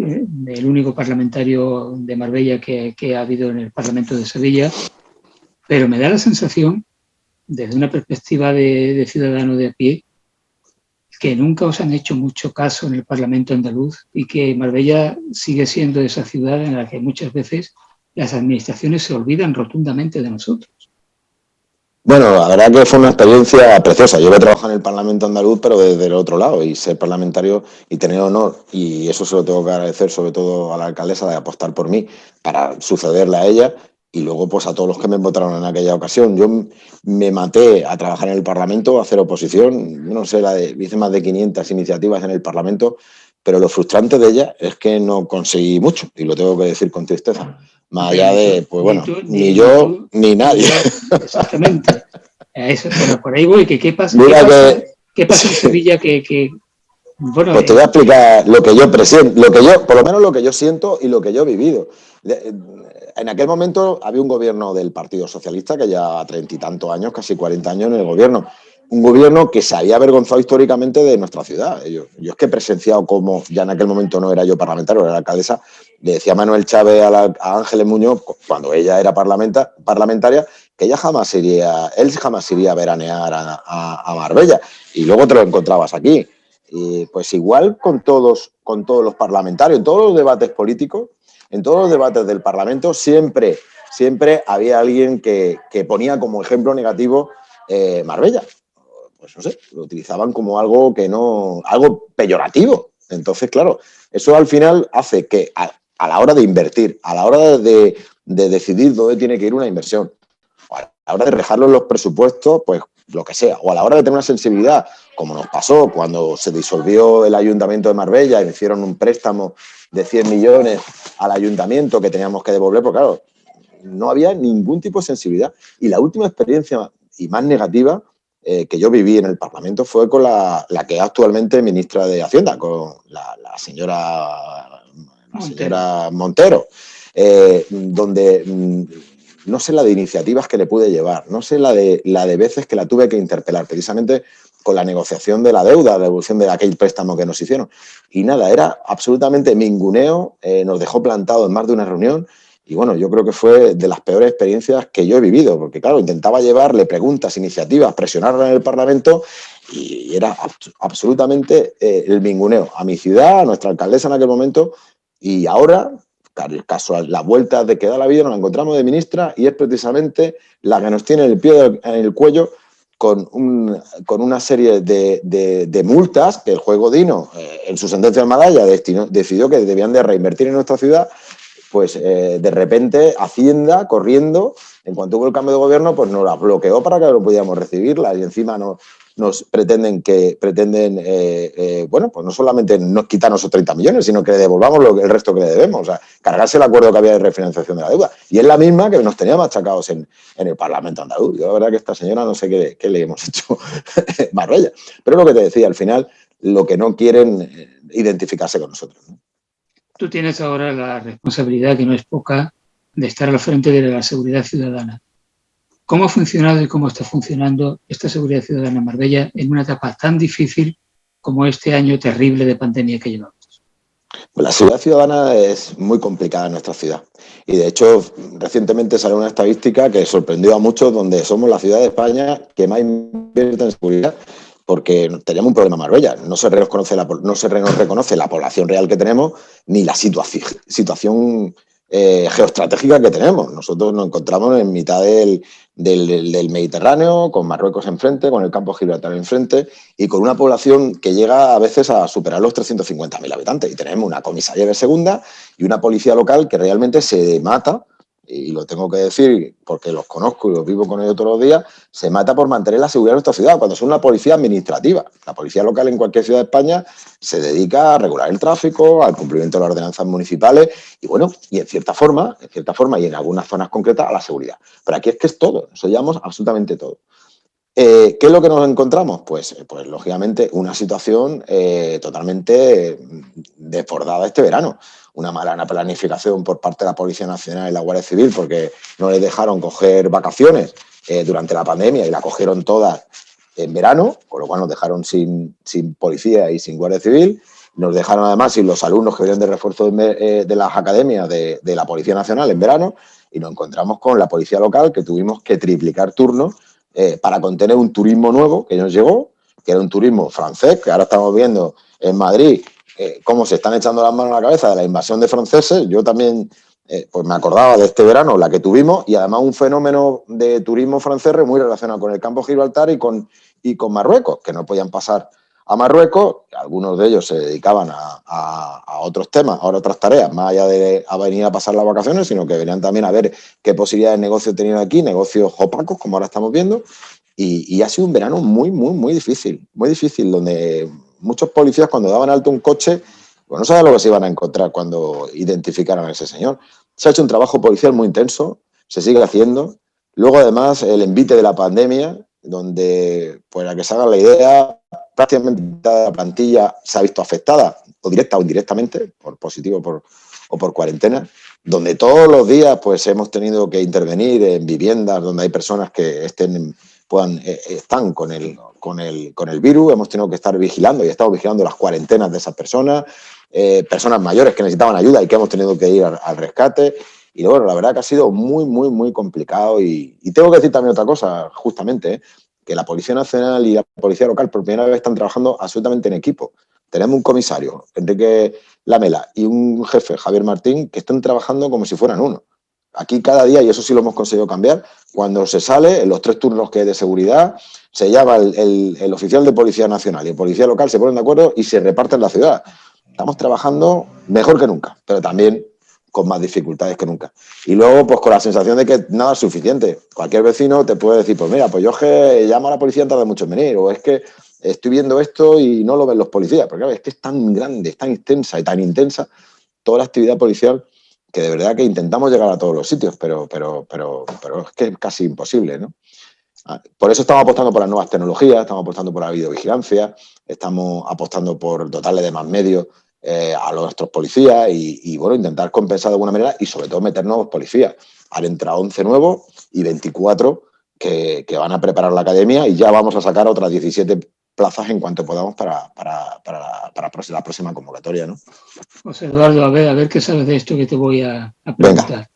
único parlamentario de Marbella que ha habido en el Parlamento de Sevilla, pero me da la sensación, desde una perspectiva de ciudadano de a pie, que nunca os han hecho mucho caso en el Parlamento andaluz y que Marbella sigue siendo esa ciudad en la que muchas veces las administraciones se olvidan rotundamente de nosotros. Bueno, la verdad que fue una experiencia preciosa. Yo he trabajado en el Parlamento andaluz, pero desde el otro lado, y ser parlamentario y tener honor, y eso se lo tengo que agradecer sobre todo a la alcaldesa de apostar por mí para sucederle a ella, y luego pues a todos los que me votaron en aquella ocasión. Yo me maté a trabajar en el Parlamento, a hacer oposición, no sé, hice más de 500 iniciativas en el Parlamento, pero lo frustrante de ella es que no conseguí mucho, y lo tengo que decir con tristeza. Más allá de, pues bueno, ni yo ni nadie. Exactamente. Eso, bueno, por ahí voy. ¿Qué pasa en Sevilla bueno, pues te voy a explicar lo que yo presiento, por lo menos lo que yo siento y lo que yo he vivido. En aquel momento había un gobierno del Partido Socialista que ya 30 y tantos años, casi 40 años en el gobierno. Un gobierno que se había avergonzado históricamente de nuestra ciudad. Yo es que he presenciado como, ya en aquel momento no era yo parlamentario, era la alcaldesa, le decía Manuel Chávez a Ángeles Muñoz, cuando ella era parlamentaria, que él jamás iría a veranear a Marbella. Y luego te lo encontrabas aquí. Y pues igual con todos los parlamentarios, en todos los debates políticos, en todos los debates del Parlamento, siempre había alguien que ponía como ejemplo negativo Marbella. Pues no sé, lo utilizaban como algo algo peyorativo. Entonces, claro, eso al final hace que a la hora de invertir, a la hora de decidir dónde tiene que ir una inversión, a la hora de dejarlo en los presupuestos, pues lo que sea, o a la hora de tener una sensibilidad, como nos pasó cuando se disolvió el Ayuntamiento de Marbella y me hicieron un préstamo de 100 millones al Ayuntamiento que teníamos que devolver, porque claro, no había ningún tipo de sensibilidad. Y la última experiencia y más negativa que yo viví en el Parlamento fue con la que es actualmente ministra de Hacienda, con la señora Montero, donde no sé la de iniciativas que le pude llevar, no sé la de veces que la tuve que interpelar, precisamente con la negociación de la deuda, la devolución de aquel préstamo que nos hicieron. Y nada, era absolutamente minguneo, nos dejó plantado en más de una reunión. Y bueno, yo creo que fue de las peores experiencias que yo he vivido, porque claro, intentaba llevarle preguntas, iniciativas, presionarla en el Parlamento y era absolutamente el minguneo a mi ciudad, a nuestra alcaldesa en aquel momento, y ahora, casual, las vueltas de que da la vida nos la encontramos de ministra y es precisamente la que nos tiene el pie en el cuello con una serie de multas que el juez Godino, en su sentencia de Malaya, decidió que debían de reinvertir en nuestra ciudad. Pues de repente Hacienda, corriendo, en cuanto hubo el cambio de gobierno, pues nos la bloqueó para que no pudiéramos recibirla y encima nos pretenden, bueno, pues no solamente nos quitarnos esos 30 millones, sino que le devolvamos el resto que le debemos, o sea, cargarse el acuerdo que había de refinanciación de la deuda. Y es la misma que nos tenía machacados en el Parlamento andaluz. Yo la verdad que esta señora no sé qué le hemos hecho Marbella. Pero es lo que te decía, al final, lo que no quieren identificarse con nosotros, ¿no? Tú tienes ahora la responsabilidad, que no es poca, de estar al frente de la seguridad ciudadana. ¿Cómo ha funcionado y cómo está funcionando esta seguridad ciudadana en Marbella en una etapa tan difícil como este año terrible de pandemia que llevamos? La seguridad ciudadana es muy complicada en nuestra ciudad. Y de hecho, recientemente salió una estadística que sorprendió a muchos, donde somos la ciudad de España que más invierte en seguridad, porque teníamos un problema en Marbella. No se nos reconoce la población real que tenemos ni la situación geoestratégica que tenemos. Nosotros nos encontramos en mitad del Mediterráneo, con Marruecos enfrente, con el campo Gibraltar enfrente y con una población que llega a veces a superar los 350.000 habitantes. Y tenemos una comisaría de segunda y una policía local que realmente se mata, y lo tengo que decir porque los conozco y los vivo con ellos todos los días, se mata por mantener la seguridad de nuestra ciudad, cuando son una policía administrativa. La policía local en cualquier ciudad de España se dedica a regular el tráfico, al cumplimiento de las ordenanzas municipales y bueno, y en cierta forma y en algunas zonas concretas a la seguridad. Pero aquí es que es todo, eso llevamos absolutamente todo. ¿Qué es lo que nos encontramos? Pues lógicamente una situación totalmente desbordada este verano. Una mala planificación por parte de la Policía Nacional y la Guardia Civil porque no les dejaron coger vacaciones durante la pandemia y la cogieron todas en verano, con lo cual nos dejaron sin policía y sin Guardia Civil. Nos dejaron además sin los alumnos que vienen de refuerzo de las academias de la Policía Nacional en verano y nos encontramos con la policía local que tuvimos que triplicar turnos para contener un turismo nuevo que nos llegó, que era un turismo francés, que ahora estamos viendo en Madrid cómo se están echando las manos a la cabeza de la invasión de franceses. Yo también pues me acordaba de este verano, la que tuvimos, y además un fenómeno de turismo francés muy relacionado con el campo de Gibraltar y con Marruecos, que no podían pasar a Marruecos. Algunos de ellos se dedicaban a otros temas, a otras tareas, más allá de venir a pasar las vacaciones, sino que venían también a ver qué posibilidades de negocio tenían aquí, negocios opacos, como ahora estamos viendo, y ha sido un verano muy, muy, muy difícil, donde muchos policías, cuando daban alto un coche, pues no sabían lo que se iban a encontrar cuando identificaran a ese señor. Se ha hecho un trabajo policial muy intenso, se sigue haciendo. Luego, además, el envite de la pandemia, donde, pues, a que se hagan la idea, prácticamente toda la plantilla se ha visto afectada, o directa o indirectamente, por positivo o por cuarentena, donde todos los días pues hemos tenido que intervenir en viviendas donde hay personas que están con el virus. Hemos tenido que estar vigilando y estamos vigilando las cuarentenas de esas personas, personas mayores que necesitaban ayuda y que hemos tenido que ir al rescate. Y bueno, la verdad que ha sido muy, muy, muy complicado. Y tengo que decir también otra cosa, justamente, que la Policía Nacional y la Policía Local por primera vez están trabajando absolutamente en equipo. Tenemos un comisario, Enrique Lamela, y un jefe, Javier Martín, que están trabajando como si fueran uno. Aquí cada día, y eso sí lo hemos conseguido cambiar, cuando se sale, en los 3 turnos que hay de seguridad, se llama el oficial de Policía Nacional y el policía local, se ponen de acuerdo y se reparten la ciudad. Estamos trabajando mejor que nunca, pero también con más dificultades que nunca. Y luego, pues con la sensación de que nada es suficiente. Cualquier vecino te puede decir, pues mira, pues yo es que llamo a la policía y tarda mucho en venir, o es que estoy viendo esto y no lo ven los policías, porque claro, es que es tan grande, es tan extensa y tan intensa toda la actividad policial que de verdad que intentamos llegar a todos los sitios, pero es que es casi imposible, ¿no? Por eso estamos apostando por las nuevas tecnologías, estamos apostando por la videovigilancia, estamos apostando por dotarle de más medios a nuestros policías y bueno, intentar compensar de alguna manera y sobre todo meter nuevos policías. Han entrado 11 nuevos y 24 que van a preparar la academia y ya vamos a sacar otras 17 plazas en cuanto podamos para la próxima convocatoria, ¿no? José Eduardo, a ver qué sabes de esto que te voy a preguntar. Venga.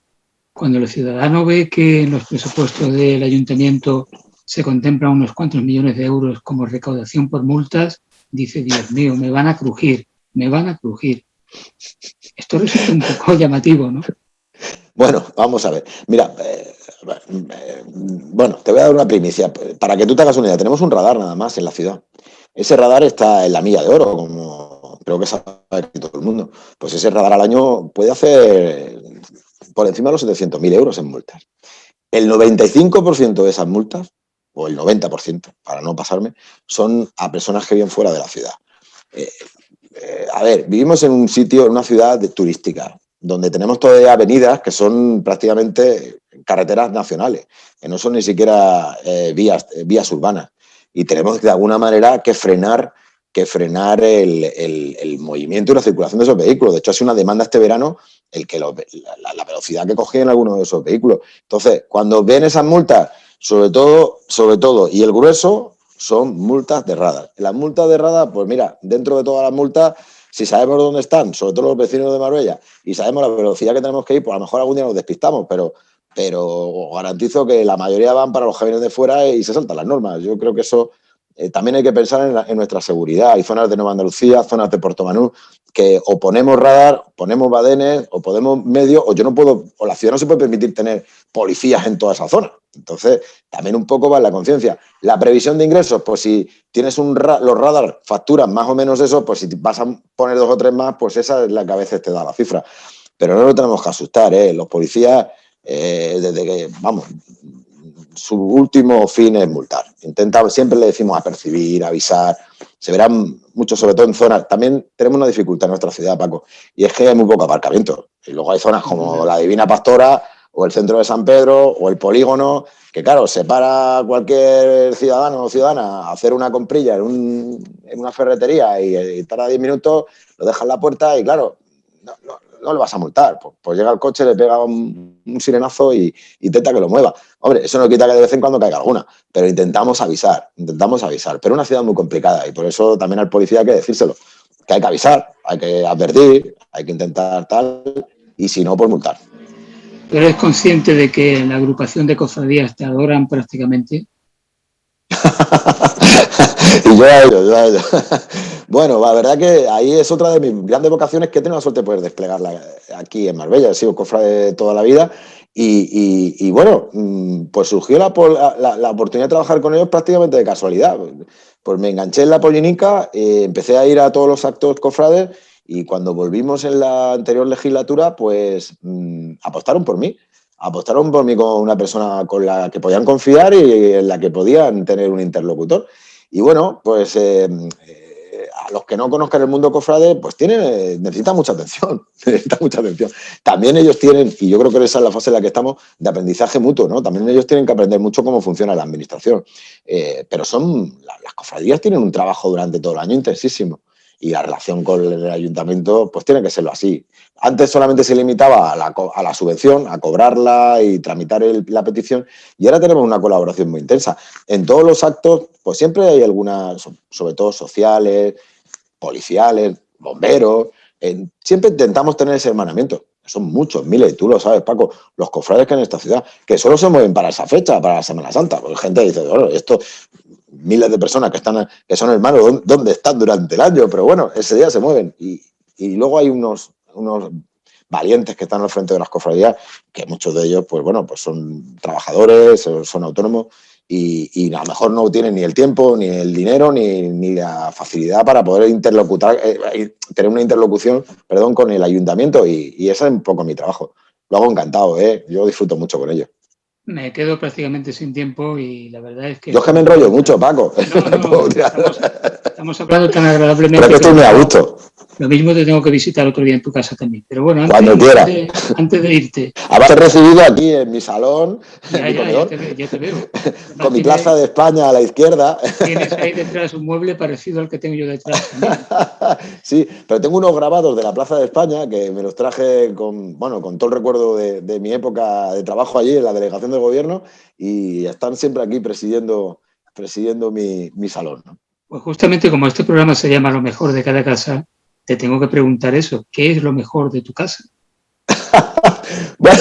Cuando el ciudadano ve que en los presupuestos del ayuntamiento se contemplan unos cuantos millones de euros como recaudación por multas, dice, Dios mío, me van a crujir. Esto resulta un poco llamativo, ¿no? Bueno, vamos a ver. Mira, bueno, te voy a dar una primicia. Para que tú te hagas una idea, tenemos un radar nada más en la ciudad. Ese radar está en la Milla de Oro, como creo que sabe todo el mundo. Pues ese radar al año puede hacer por encima de los 700.000 euros en multas. El 95% de esas multas, o el 90%, para no pasarme, son a personas que viven fuera de la ciudad. A ver, vivimos en un sitio, en una ciudad turística, donde tenemos todavía avenidas que son prácticamente carreteras nacionales, que no son ni siquiera vías urbanas. Y tenemos de alguna manera que frenar el movimiento y la circulación de esos vehículos. De hecho, ha sido una demanda este verano la velocidad que cogían algunos de esos vehículos. Entonces, cuando ven esas multas, sobre todo, y el grueso, son multas de radar. Las multas de radar, pues mira, dentro de todas las multas, si sabemos dónde están, sobre todo los vecinos de Marbella, y sabemos la velocidad que tenemos que ir, pues a lo mejor algún día nos despistamos, pero garantizo que la mayoría van para los que vienen de fuera y se saltan las normas. Yo creo que eso también hay que pensar en nuestra seguridad. Hay zonas de Nueva Andalucía, zonas de Portomanú, que o ponemos radar, ponemos badenes, o ponemos medios, o la ciudad no se puede permitir tener policías en toda esa zona. Entonces, también un poco va en la conciencia. La previsión de ingresos, pues si tienes los radar facturan más o menos eso, pues si vas a poner 2 o 3 más, pues esa es la que a veces te da la cifra. Pero no nos tenemos que asustar, Los policías, desde que, vamos, su último fin es multar. Siempre le decimos apercibir, avisar. Se verán mucho, sobre todo en zonas. También tenemos una dificultad en nuestra ciudad, Paco, y es que hay muy poco aparcamiento. Y luego hay zonas como la Divina Pastora, o el centro de San Pedro, o el Polígono, que claro, se para cualquier ciudadano o ciudadana a hacer una comprilla en una ferretería y tarda 10 minutos, lo deja en la puerta y claro, no le vas a multar. Pues llega el coche, le pega un sirenazo y intenta que lo mueva. Hombre, eso no quita que de vez en cuando caiga alguna, pero intentamos avisar. Pero es una ciudad muy complicada y por eso también al policía hay que decírselo, que hay que avisar, hay que advertir, hay que intentar tal, y si no, pues multar. ¿Pero eres consciente de que en la agrupación de cofradías te adoran prácticamente? Y yo a ello. Bueno, la verdad que ahí es otra de mis grandes vocaciones que he tenido la suerte de poder desplegarla aquí en Marbella. He sido cofrade toda la vida y bueno, pues surgió la oportunidad de trabajar con ellos prácticamente de casualidad. Pues me enganché en la Polínica, empecé a ir a todos los actos cofrades y cuando volvimos en la anterior legislatura, pues apostaron por mí. Apostaron por mí como una persona con la que podían confiar y en la que podían tener un interlocutor. Y bueno, pues a los que no conozcan el mundo cofrade, pues necesitan mucha atención, necesitan mucha atención. También ellos tienen, y yo creo que esa es la fase en la que estamos, de aprendizaje mutuo, ¿no? También ellos tienen que aprender mucho cómo funciona la administración. Pero las cofradías tienen un trabajo durante todo el año intensísimo. Y la relación con el ayuntamiento, pues tiene que serlo así. Antes solamente se limitaba a la subvención, a cobrarla y tramitar la petición, y ahora tenemos una colaboración muy intensa. En todos los actos, pues siempre hay algunas, sobre todo sociales, policiales, bomberos, siempre intentamos tener ese hermanamiento. Son muchos, miles, y tú lo sabes, Paco, los cofrades que hay en esta ciudad, que solo se mueven para esa fecha, para la Semana Santa. Porque gente dice, bueno, esto, miles de personas que son hermanos, ¿dónde están durante el año? Pero bueno, ese día se mueven. Y luego hay unos valientes que están al frente de las cofradías, que muchos de ellos, pues bueno, pues son trabajadores, son autónomos, y a lo mejor no tienen ni el tiempo, ni el dinero, ni la facilidad para poder tener una interlocución, con el ayuntamiento, y ese es un poco mi trabajo. Lo hago encantado, yo disfruto mucho con ello. Me quedo prácticamente sin tiempo y la verdad es que... Yo es que me enrollo mucho, Paco. No, estamos hablando tan agradablemente. Pero que estoy muy a gusto. Lo mismo te tengo que visitar otro día en tu casa también. Pero bueno, cuando quieras. Antes de irte. Además, te he recibido aquí en mi salón, ya te veo. Además, con mi Plaza de España a la izquierda. Tienes ahí detrás un mueble parecido al que tengo yo detrás también. Sí, pero tengo unos grabados de la Plaza de España que me los traje con todo el recuerdo de mi época de trabajo allí en la delegación del gobierno, y están siempre aquí presidiendo mi salón, ¿no? Pues justamente como este programa se llama Lo mejor de cada casa, te tengo que preguntar eso. ¿Qué es lo mejor de tu casa? Bueno,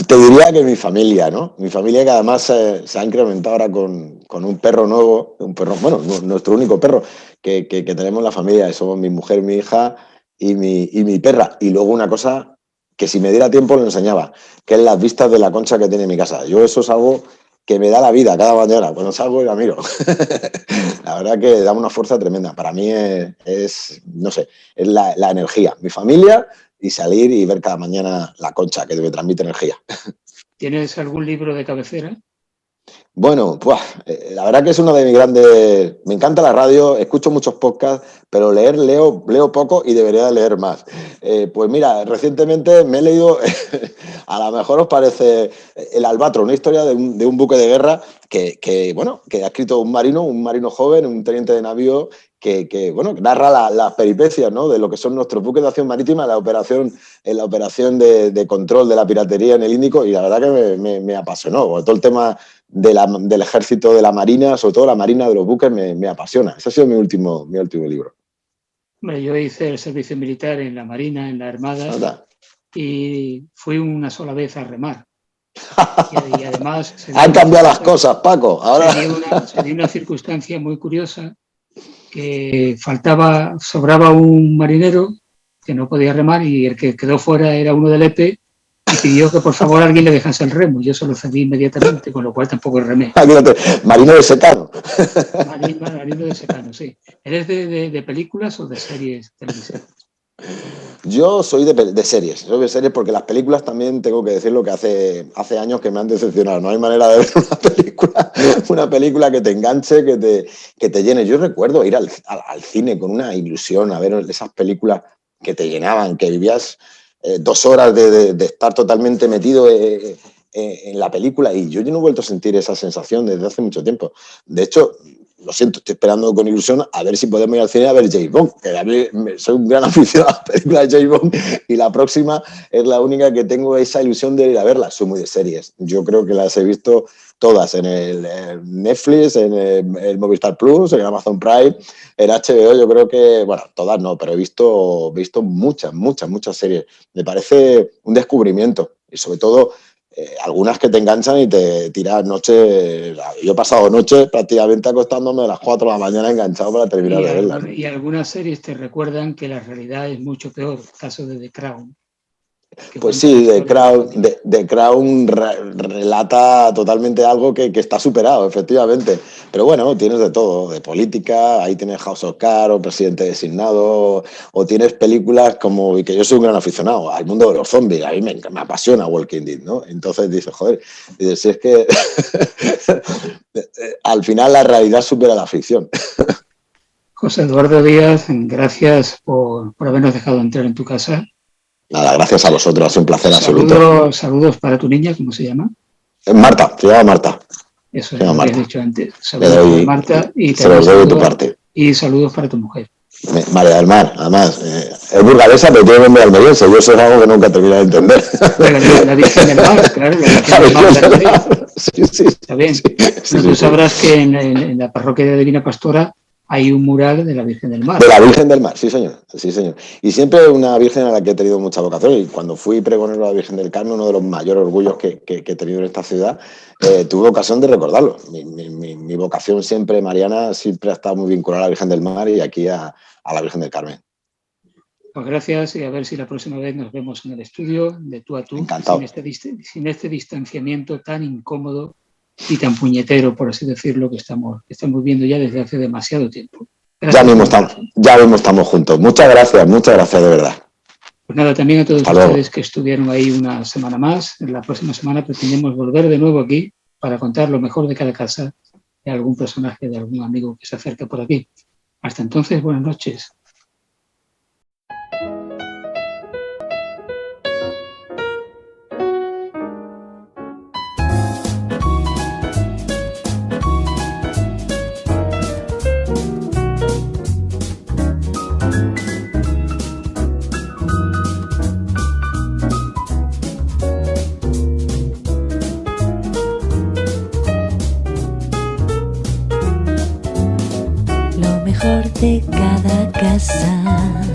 te diría que mi familia, ¿no? Mi familia, que además se ha incrementado ahora con un perro nuevo, nuestro único perro que tenemos en la familia. Somos mi mujer, mi hija y mi perra. Y luego una cosa que si me diera tiempo lo enseñaba, que es las vistas de la Concha que tiene mi casa. Yo eso es algo que me da la vida cada mañana. Cuando salgo y la miro. La verdad que da una fuerza tremenda. Para mí es la energía. Mi familia y salir y ver cada mañana la Concha, que me transmite energía. ¿Tienes algún libro de cabecera? Bueno, la verdad que es uno de mis grandes... Me encanta la radio, escucho muchos podcasts, pero leo poco y debería de leer más. Pues mira, recientemente me he leído, a lo mejor os parece, El Albatro, una historia de un buque de guerra que ha escrito un marino joven, un teniente de navío, que narra las peripecias, ¿no?, de lo que son nuestros buques de acción marítima en la operación de control de la piratería en el Índico, y la verdad que me apasionó. Todo el tema del ejército, de la marina, sobre todo la marina de los buques, me apasiona. Ese ha sido mi último libro. Bueno, yo hice el servicio militar en la Marina, en la Armada. ¿Verdad? Y fui una sola vez a remar. Y además... Han cambiado las cosas, Paco. Ahora... Se dio una circunstancia muy curiosa, que sobraba un marinero que no podía remar, y el que quedó fuera era uno del EPE, y pidió que por favor alguien le dejase el remo. Yo se lo cedí inmediatamente, con lo cual tampoco remé. Marino de secano. Marino de secano, sí. ¿Eres de películas o de series televisivas? Yo soy de series, porque las películas también tengo que decirlo que hace años que me han decepcionado. No hay manera de ver una película que te enganche, que te llene. Yo recuerdo ir al cine con una ilusión, a ver esas películas que te llenaban, que vivías 2 horas de estar totalmente metido en la película, y yo no he vuelto a sentir esa sensación desde hace mucho tiempo. De hecho, lo siento, estoy esperando con ilusión a ver si podemos ir al cine a ver James Bond, que a mí soy un gran aficionado a las películas de James Bond, y la próxima es la única que tengo esa ilusión de ir a verla. Soy muy de series. Yo creo que las he visto todas en el Netflix, en el Movistar Plus, en el Amazon Prime, en HBO. Yo creo que, todas no, pero he visto muchas series. Me parece un descubrimiento, y sobre todo algunas que te enganchan y te tiras noches. Yo he pasado noches prácticamente acostándome a las 4 de la mañana enganchado para terminar de verlas. Y algunas series te recuerdan que la realidad es mucho peor. El caso de The Crown. Pues sí, The Crown relata totalmente algo que está superado, efectivamente. Pero bueno, tienes de todo, de política, ahí tienes House of Cards, o Presidente Designado, o tienes películas como, y que yo soy un gran aficionado, al mundo de los zombies, a mí me apasiona Walking Dead, ¿no? Entonces dices, joder, si es que al final la realidad supera la ficción. José Eduardo Díaz, gracias por habernos dejado entrar en tu casa. Nada, gracias a vosotros, ha sido un placer absoluto. Saludos para tu niña, ¿cómo se llama? Marta, se llama Marta. Eso es lo que habías dicho antes. Saludos para Marta y se los doy de tu parte. Y saludos para tu mujer. María del Mar, además, es burgalesa, pero tiene nombre almeriense. Yo eso es algo que nunca termino de entender. La Virgen del Mar, claro. La Virgen del Mar. Sí. Está bien. Sí, tú sabrás que en la parroquia de Divina Pastora hay un mural de la Virgen del Mar. De la Virgen del Mar, sí señor. Y siempre una virgen a la que he tenido mucha vocación. Y cuando fui pregonero a la Virgen del Carmen, uno de los mayores orgullos que he tenido en esta ciudad, tuve ocasión de recordarlo. Mi vocación siempre, mariana, siempre ha estado muy vinculada a la Virgen del Mar y aquí a la Virgen del Carmen. Pues gracias, y a ver si la próxima vez nos vemos en el estudio, de tú a tú, encantado. Sin este distanciamiento tan incómodo y tan puñetero, por así decirlo, que estamos viendo ya desde hace demasiado tiempo. Gracias. Ya mismo estamos juntos. Muchas gracias de verdad. Pues nada, también a todos ustedes que estuvieron ahí una semana más. En la próxima semana pretendemos volver de nuevo aquí para contar lo mejor de cada casa, de algún personaje, de algún amigo que se acerca por aquí. Hasta entonces, buenas noches. De cada casa.